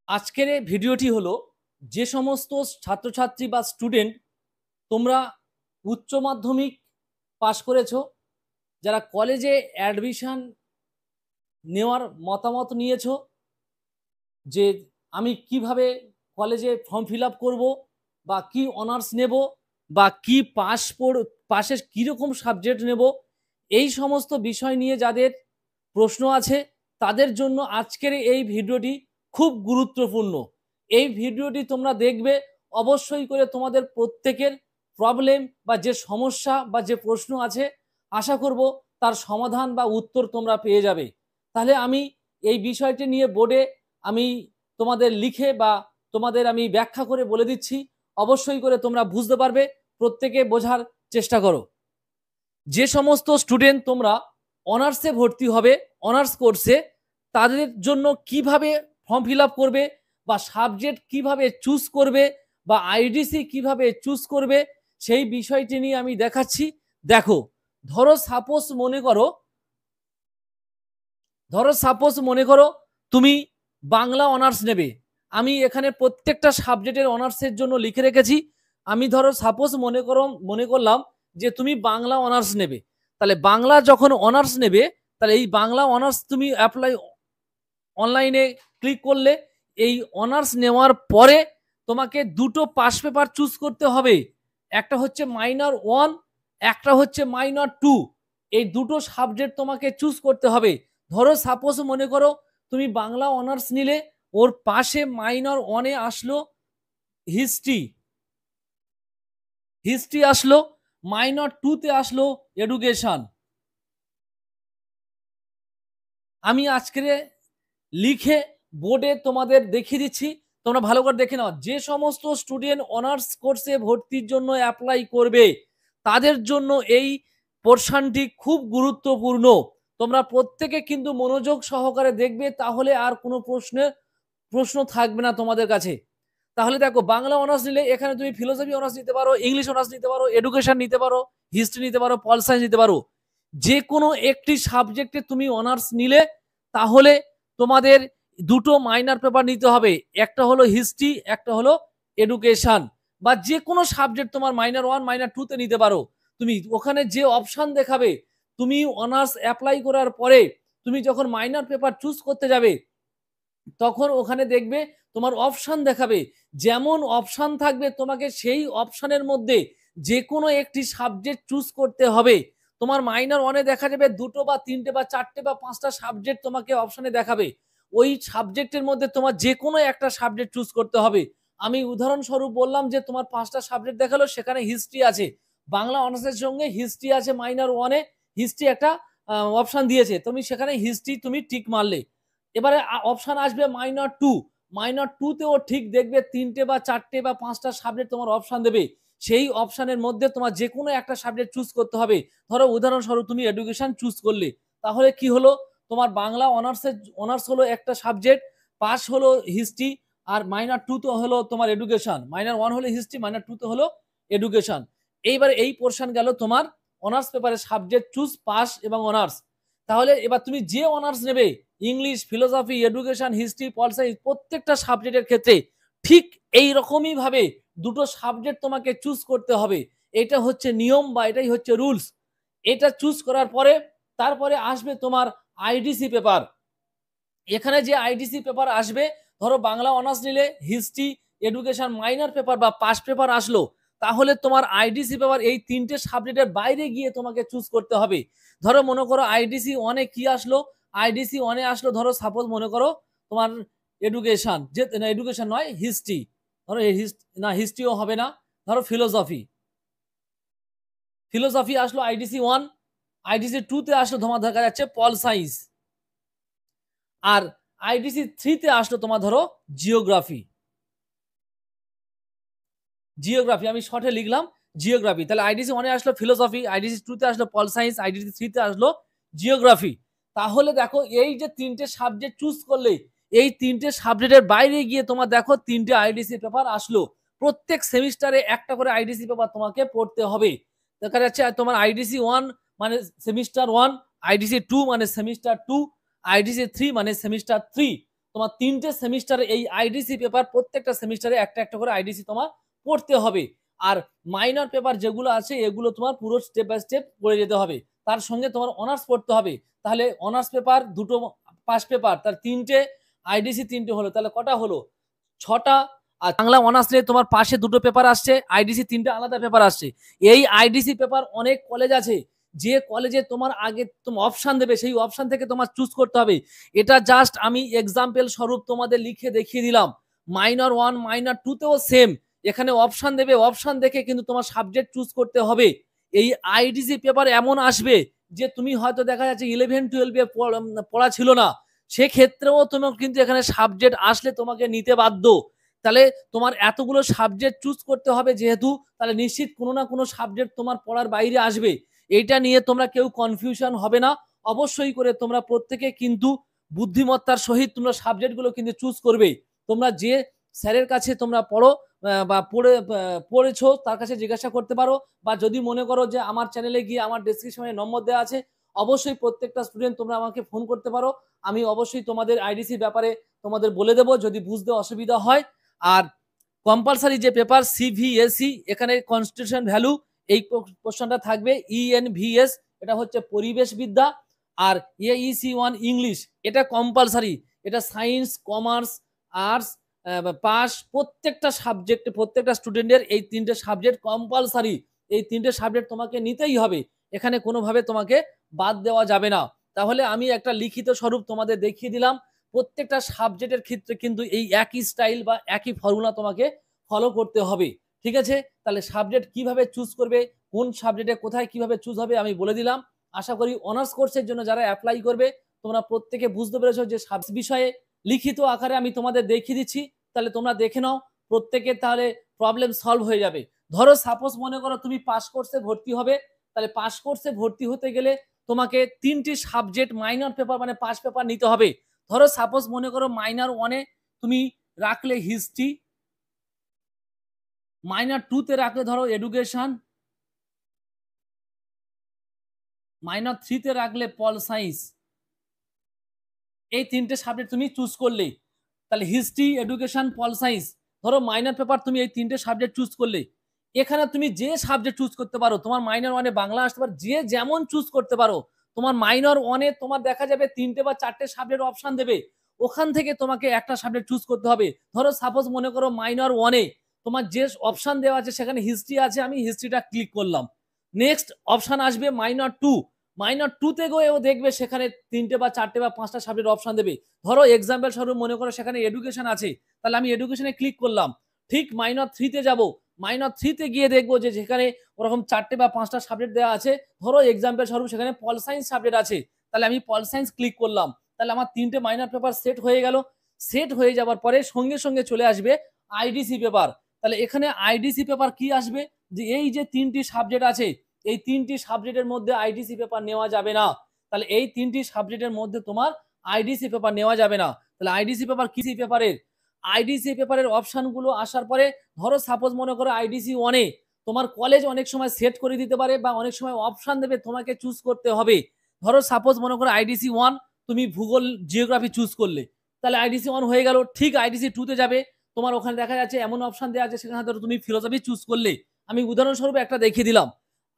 আজকের এই ভিডিওটি হলো যে সমস্ত ছাত্রছাত্রী বা স্টুডেন্ট তোমরা উচ্চ মাধ্যমিক পাশ করেছো, যারা কলেজে অ্যাডমিশন নেওয়ার মতামত নিয়েছো যে আমি কিভাবে কলেজে ফর্ম ফিল আপ করবো বা কি অনার্স নেব বা কি পাশে কীরকম সাবজেক্ট নেব, এই সমস্ত বিষয় নিয়ে যাদের প্রশ্ন আছে তাদের জন্য আজকের এই ভিডিওটি খুব গুরুত্বপূর্ণ। এই ভিডিওটি তোমরা দেখবে, অবশ্যই করে তোমাদের প্রত্যেকের প্রবলেম বা যে সমস্যা বা যে প্রশ্ন আছে আশা করব তার সমাধান বা উত্তর তোমরা পেয়ে যাবে। তাহলে আমি এই বিষয়টি নিয়ে বোর্ডে আমি তোমাদের লিখে বা তোমাদের আমি ব্যাখ্যা করে বলে দিচ্ছি, অবশ্যই করে তোমরা বুঝতে পারবে। প্রত্যেকে বোঝার চেষ্টা করো। যে সমস্ত স্টুডেন্ট তোমরা অনার্সে ভর্তি হবে, অনার্স কোর্সে, তাদের জন্য কিভাবে ফর্ম ফিল আপ করবে বা সাবজেক্ট কিভাবে চুজ করবে বা আইডিসি কিভাবে চুজ করবে, সেই বিষয়টি নিয়ে আমি দেখাচ্ছি। দেখো, ধরো সাপোজ মনে করো তুমি বাংলা অনার্স নেবে। আমি এখানে প্রত্যেকটা সাবজেক্টের অনার্সের জন্য লিখে রেখেছি। আমি ধরো সাপোজ মনে করলাম যে তুমি বাংলা অনার্স নেবে। তাহলে বাংলা যখন অনার্স নেবে, তাহলে এই বাংলা অনার্স তুমি অ্যাপ্লাই অনলাইনে ক্লিক করলে এই অনার্স নেওয়ার পরে তোমাকে দুটো পাস পেপার চুজ করতে হবে। একটা হচ্ছে মাইনর 1, একটা হচ্ছে মাইনর 2। এই দুটো সাবজেক্ট তোমাকে চুজ করতে হবে। ধরো সাপোজ মনে করো তুমি বাংলা অনার্স নিলে, ওর পাশে মাইনর 1-এ আসলো হিস্ট্রি আসলো, মাইনর 2-তে আসলো এডুকেশন। আমি আজকে লিখে বোর্ডে তোমাদের দেখিয়ে দিচ্ছি, তোমরা ভালো করে দেখে নাও। যে সমস্ত স্টুডেন্ট অনার্স কোর্সে ভর্তির জন্য অ্যাপ্লাই করবে তাদের জন্য এই পোর্শনটি খুব গুরুত্বপূর্ণ। তোমরা প্রত্যেকে কিন্তু মনোযোগ সহকারে দেখবে, তাহলে আর কোনো প্রশ্ন থাকবে না তোমাদের কাছে। তাহলে দেখো, বাংলা অনার্স নিলে এখানে তুমি ফিলোসফি অনার্স নিতে পারো, ইংলিশ অনার্স নিতে পারো, এডুকেশন নিতে পারো, হিস্ট্রি নিতে পারো, পল সায়েন্স নিতে পারো। যে কোনো একটি সাবজেক্টে তুমি অনার্স নিলে তাহলে তোমাদের দুটো মাইনর পেপার নিতে হবে, একটা হলো হিস্ট্রি, একটা হলো এডুকেশন। বা যে কোনো সাবজেক্ট তোমার মাইনর 1 মাইনর 2-তে নিতে পারো। তুমি ওখানে যে অপশন দেখাবে, তুমি অনার্স অ্যাপ্লাই করার পরে তুমি যখন মাইনর পেপার চুজ করতে যাবে তখন ওখানে দেখবে তোমার অপশন দেখাবে। যেমন অপশন থাকবে তোমাকে সেই অপশনের মধ্যে যে কোনো একটি সাবজেক্ট চুজ করতে হবে। তোমার মাইনর 1-এ দেখা যাবে দুটো বা তিনটে বা চারটে বা পাঁচটা সাবজেক্ট তোমাকে অপশনে দেখাবে। ওই সাবজেক্টের মধ্যে তোমার যে কোনো একটা সাবজেক্ট চুজ করতে হবে। আমি উদাহরণস্বরূপ বললাম যে তোমার 5টা সাবজেক্ট দেখালো, সেখানে হিস্ট্রি আছে, বাংলা অনার্সের সঙ্গে হিস্ট্রি আছে মাইনর 1-এ, হিস্ট্রি একটা অপশন দিয়েছে, তুমি সেখানে হিস্ট্রি তুমি টিক মারলে। এবারে অপশন আসবে মাইনর 2। মাইনর 2-তেও ঠিক দেখবে তিনটে বা চারটে বা পাঁচটা সাবজেক্ট তোমার অপশন দেবে। সেই অপশনের মধ্যে তোমার যে কোনো একটা সাবজেক্ট চুজ করতে হবে। ধরো উদাহরণস্বরূপ তুমি এডুকেশন চুজ করলে, তাহলে কি হলো, তোমার বাংলা অনার্স হলো একটা সাবজেক্ট, পাস হলো হিস্ট্রি, আর মাইনর 2 তো হলো তোমার এডুকেশন। মাইনর 1 হলো হিস্ট্রি, মাইনর 2 তো হলো এডুকেশন। এইবারে এই পোর্শন গেল তোমার অনার্স পেপারে সাবজেক্ট চুজ, পাস এবং অনার্স। তাহলে এবার তুমি যে অনার্স নেবে, English, philosophy, education, history, pol science, প্রত্যেকটা সাবজেক্টের ক্ষেত্রে ঠিক এই রকমই ভাবে দুটো সাবজেক্ট তোমাকে চুজ করতে হবে। এটা হচ্ছে নিয়ম বা এটাই হচ্ছে রুলস। এটা চুজ করার পরে তারপরে আসবে তোমার আইডিসি পেপার। এখানে যে আইডিসি পেপার আসবে, ধরো বাংলা অনার্স নিলে হিস্ট্রি, এডুকেশন, মাইনর পেপার বা পাস পেপার আসলো, তাহলে তোমার আইডিসি পেপার এই তিনটে সাবজেক্টের বাইরে গিয়ে তোমাকে চুজ করতে হবে। ধরো মনে করো আইডিসি 1-এ কি আসলো, আইডিসি 1-এ আসলো ধরো সাপোজ মনে করো তোমার এডুকেশন, যে এডুকেশন নয় হিস্ট্রি, ধরো হিস্ট্রিও হবে না, ধরো ফিলোসফি আসলো আইডিসি 1, আইডিসি 2-তে আসলো তোমার দেখা যাচ্ছে পল সায়েন্স, আর আইডিসি 3-তে আসলো তোমার ধরো জিওগ্রাফি। আমি শর্টে লিখলাম জিওগ্রাফি। তাহলে আইডিসি 1-এ আসলো ফিলোসফি, আইডিসি 2-তে আসলো পল সায়েন্স, আইডিসি 3-তে আসলো জিওগ্রাফি। তাহলে দেখো এই যে তিনটে সাবজেক্ট চুজ করলে, এই তিনটে সাবজেক্টের বাইরে গিয়ে তোমার দেখো তিনটে আইডিসি পেপার আসলো। প্রত্যেক সেমিস্টারে একটা করে আইডিসি পেপার তোমাকে পড়তে হবে। দেখা যাচ্ছে তোমার আইডিসি 1 মানে সেমিস্টার 1, আইডিসি 2 মানে সেমিস্টার 2, আইডিসি 3 মানে সেমিস্টার 3। তোমার 3টে সেমিস্টারে এই আইডিসি পেপার প্রত্যেকটা সেমিস্টারে একটা একটা করে আইডিসি তোমার পড়তে হবে। আর মাইনর পেপার যেগুলো আছে এগুলো তোমার পুরো স্টেপ বাই স্টেপ পড়ে যেতে হবে। তার সঙ্গে তোমার অনার্স পড়তে হবে। তাহলে অনার্স পেপার দুটো পাস পেপার, তার 3টে আইডিসি 3টে হলো, তাহলে কটা হলো? 6টা। আর বাংলা অনার্স নিয়ে তোমার পাশে দুটো পেপার আসছে, আইডিসি 3টে আলাদা পেপার আসছে। এই আইডিসি পেপার অনেক কলেজ আছে, যে কলেজে তোমার আগে তোমার অপশন দেবে সেই অপশন থেকে তোমার চুজ করতে হবে। এটা জাস্ট আমি এক্সাম্পল স্বরূপ তোমাদের লিখে দেখিয়ে দিলাম। মাইনর 1 মাইনর 2তেও সেম, এখানে অপশন দেবে, অপশন দেখে কিন্তু তোমার সাবজেক্ট চুজ করতে হবে। এই আইডিসি পেপার এমন আসবে যে তুমি হয়তো দেখা যাচ্ছে 11-12 পড়া ছিল না, সেক্ষেত্রেও তোমার কিন্তু এখানে সাবজেক্ট আসলে তোমাকে নিতে বাধ্য। তাহলে তোমার এতগুলো সাবজেক্ট চুজ করতে হবে যেহেতু, তাহলে নিশ্চিত কোনো না কোনো সাবজেক্ট তোমার পড়ার বাইরে আসবে। এইটা নিয়ে তোমরা কেউ কনফিউশন হবে না। অবশ্যই করে তোমরা প্রত্যেকে কিন্তু বুদ্ধিমত্তার সহিত তোমরা সাবজেক্টগুলো কিন্তু চুজ করবে। তোমরা যে স্যারের কাছে তোমরা পড়ো বা পড়েছো তার কাছে জিজ্ঞাসা করতে পারো, বা যদি মনে করো যে আমার চ্যানেলে গিয়ে আমার ডেসক্রিপশনে নম্বর দেওয়া আছে, অবশ্যই প্রত্যেকটা স্টুডেন্ট তোমরা আমাকে ফোন করতে পারো। আমি অবশ্যই তোমাদের আইডিসি ব্যাপারে তোমাদের বলে দেবো যদি বুঝতে অসুবিধা হয়। আর কম্পালসারি যে পেপার সিভিএসই, এখানে কনস্টিটিউশন ভ্যালু এই কোশ্চেনটা থাকবে। ইএনভিএস এটা হচ্ছে পরিবেশ বিদ্যা, আর এইসি1 ইংলিশ এটা কম্পালসারি। এটা সায়েন্স, কমার্স, আর্টস পাস প্রত্যেকটা সাবজেক্টে প্রত্যেকটা স্টুডেন্টের এই 3টে সাবজেক্ট কম্পালসারি। এই 3টে সাবজেক্ট তোমাকে নিতেই হবে, এখানে কোনোভাবে তোমাকে বাদ দেওয়া যাবে না। তাহলে আমি একটা লিখিত স্বরূপ তোমাদের দেখিয়ে দিলাম। প্রত্যেকটা সাবজেক্টের ক্ষেত্রে কিন্তু এই একই স্টাইল বা একই ফর্মুলা তোমাকে ফলো করতে হবে। ঠিক আছে, তাহলে সাবজেক্ট কিভাবে চুজ করবে, কোন সাবজেক্টে কোথায় কিভাবে চুজ হবে আমি বলে দিলাম। আশা করি অনার্স কোর্সের জন্য যারা অ্যাপ্লাই করবে তোমরা প্রত্যেকে বুঝতে পেরেছো যে বিষয়ে লিখিত আকারে আমি তোমাদের দেখিয়ে দিচ্ছি, তাহলে তোমরা দেখে নাও প্রত্যেকে, তাহলে প্রবলেম সলভ হয়ে যাবে। ধরো সাপোজ মনে করো তুমি পাস কোর্সে ভর্তি হবে, তাহলে পাস কোর্সে ভর্তি হতে গেলে তোমাকে 3টি সাবজেক্ট মাইনর পেপার মানে পাস পেপার নিতে হবে। ধরো সাপোজ মনে করো মাইনর 1-এ তুমি রাখলে হিস্ট্রি, মাইনর 2-তে রাখলে ধরো এডুকেশন, মাইনর 3-তে রাখলে পল সায়েন্স। এই 3টে সাবজেক্ট তুমি চুজ করলে, তাহলে হিস্ট্রি, এডুকেশন, পল সায়েন্স, ধরো মাইনর পেপার তুমি এই 3টে সাবজেক্ট চুজ করলে। এখানে তুমি যে সাবজেক্ট চুজ করতে পারো, তোমার মাইনর 1-এ বাংলা আসতে পারে, যে যেমন চুজ করতে পারো। তোমার মাইনর 1-এ তোমার দেখা যাবে 3টে বা 4টে সাবজেক্ট অপশন দেবে, ওখান থেকে তোমাকে একটা সাবজেক্ট চুজ করতে হবে। ধরো সাপোজ মনে করো মাইনর 1-এ তোমার যে অপশন দেওয়া আছে সেখানে হিস্ট্রি আছে, আমি হিস্ট্রিটা ক্লিক করলাম। নেক্সট অপশন আসবে মাইনর 2, মাইনর 2-তে গিয়েও দেখবে সেখানে 3টে বা 4টে বা 5টা সাবজেক্ট অপশন দেবে। ধরো এক্সাম্পল স্বরূপ মনে করো সেখানে এডুকেশন আছে, তাহলে আমি এডুকেশনে ক্লিক করলাম। ঠিক মাইনর 3-তে যাব, মাইনর 3-তে গিয়ে দেখবো যে যেখানে ওরকম 4টে বা 5টা সাবজেক্ট দেওয়া আছে, ধরো এক্সাম্পল স্বরূপ সেখানে পল সায়েন্স সাবজেক্ট আছে, তাহলে আমি পল সায়েন্স ক্লিক করলাম। তাহলে আমার 3টে মাইনর পেপার সেট হয়ে গেল। সেট হয়ে যাওয়ার পরে সঙ্গে সঙ্গে চলে আসবে আইডিসি পেপার। তাহলে এখানে আইডিসি পেপার কি আসবে, যে এই যে 3টি সাবজেক্ট আছে, এই 3টি সাবজেক্টের মধ্যে আইডিসি পেপার নেওয়া যাবে না। তাহলে এই 3টি সাবজেক্টের মধ্যে তোমার আইডিসি পেপার নেওয়া যাবে না। তাহলে আইডিসি পেপার কি পেপারের, আইডিসি পেপারের অপশনগুলো আসার পরে ধরো সাপোজ মনে করো আইডিসি 1-এ তোমার কলেজ অনেক সময় সেট করে দিতে পারে বা অনেক সময় অপশন দেবে, তোমাকে চুজ করতে হবে। ধরো সাপোজ মনে করো আইডিসি 1 তুমি ভূগোল জিওগ্রাফি চুজ করলে, তাহলে আইডিসি 1 হয়ে গেল। ঠিক আইডিসি 2-তে যাবে, তোমার ওখানে দেখা যাচ্ছে এমন অপশন দেওয়া আছে সেখানে ধরো তুমি ফিলোসফি চুজ করলে, আমি উদাহরণস্বরূপ একটা দেখিয়ে দিলাম।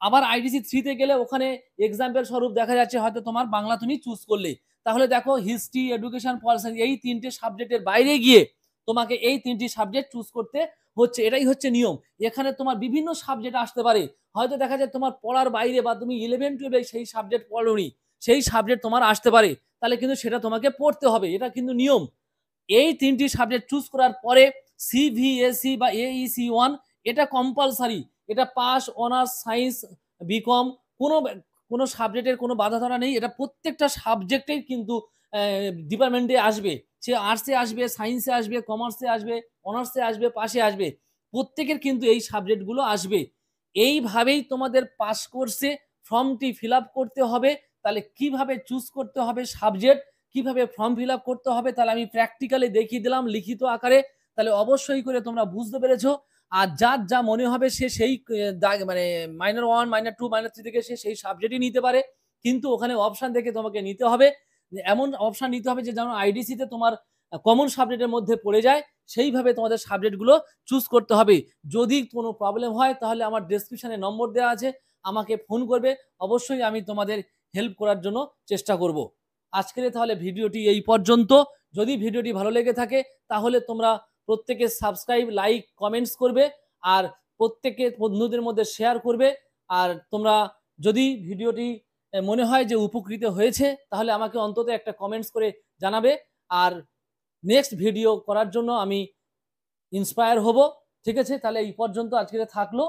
আবার আইডিসি 3-তে গেলে ওখানে এক্সাম্পল স্বরূপ দেখা যাচ্ছে হয়তো তোমার বাংলা তুমি চুজ করলে। তাহলে দেখো হিস্ট্রি, এডুকেশন, পল সায়েন্স এই 3টে সাবজেক্টের বাইরে গিয়ে তোমাকে এই 3টি সাবজেক্ট চুজ করতে হচ্ছে, এটাই হচ্ছে নিয়ম। এখানে তোমার বিভিন্ন সাবজেক্ট আসতে পারে, হয়তো দেখা যায় তোমার পড়ার বাইরে বা তুমি 11-12 সেই সাবজেক্ট পড়োনি, সেই সাবজেক্ট তোমার আসতে পারে, তাহলে কিন্তু সেটা তোমাকে পড়তে হবে, এটা কিন্তু নিয়ম। এই 3টি সাবজেক্ট চুজ করার পরে সিভিএসই বা এইসি1 এটা কম্পালসারি, এটা পাস, অনার্স, সায়েন্স, বিকম কোনো কোনো সাবজেক্টের কোনো বাধা ধরা নেই, এটা প্রত্যেকটা সাবজেক্টেই কিন্তু ডিপার্টমেন্টে আসবে। সে আর্টসে আসবে, সায়েন্সে আসবে, কমার্সে আসবে, অনার্সে আসবে, পাশে আসবে, প্রত্যেকের কিন্তু এই সাবজেক্টগুলো আসবে। এইভাবেই তোমাদের পাস কোর্সে ফর্মটি ফিল আপ করতে হবে। তাহলে কিভাবে চুজ করতে হবে সাবজেক্ট, কিভাবে ফর্ম ফিল আপ করতে হবে, তাহলে আমি প্র্যাকটিক্যালি দেখিয়ে দিলাম লিখিত আকারে। তাহলে অবশ্যই করে তোমরা বুঝতে পেরেছো। আর যার যা মনে হবে সে সেই মানে মাইনর 1, মাইনর 2, মাইনর 3 থেকে সে সেই সাবজেক্টই নিতে পারে, কিন্তু ওখানে অপশন দেখে তোমাকে নিতে হবে। এমন অপশন নিতে হবে যে যেন আইডিসিতে তোমার কমন সাবজেক্টের মধ্যে পড়ে যায় সেইভাবে তোমাদের সাবজেক্টগুলো চুজ করতে হবে। যদি কোনো প্রবলেম হয় তাহলে আমার ডেসক্রিপশনে নম্বর দেওয়া আছে, আমাকে ফোন করবে, অবশ্যই আমি তোমাদের হেল্প করার জন্য চেষ্টা করব। আজকের তাহলে ভিডিওটি এই পর্যন্ত। যদি ভিডিওটি ভালো লেগে থাকে তাহলে তোমরা প্রত্যেকে সাবস্ক্রাইব, লাইক, কমেন্টস করবে আর প্রত্যেকে বন্ধুদের মধ্যে শেয়ার করবে। আর তোমরা যদি ভিডিওটি মনে হয় যে উপকৃত হয়েছে তাহলে আমাকে অন্তত একটা কমেন্টস করে জানাবে। আর নেক্সট ভিডিও করার জন্য আমি ইন্সপায়ার হব। ঠিক আছে, তাহলে এই পর্যন্ত আজকে থাকলো।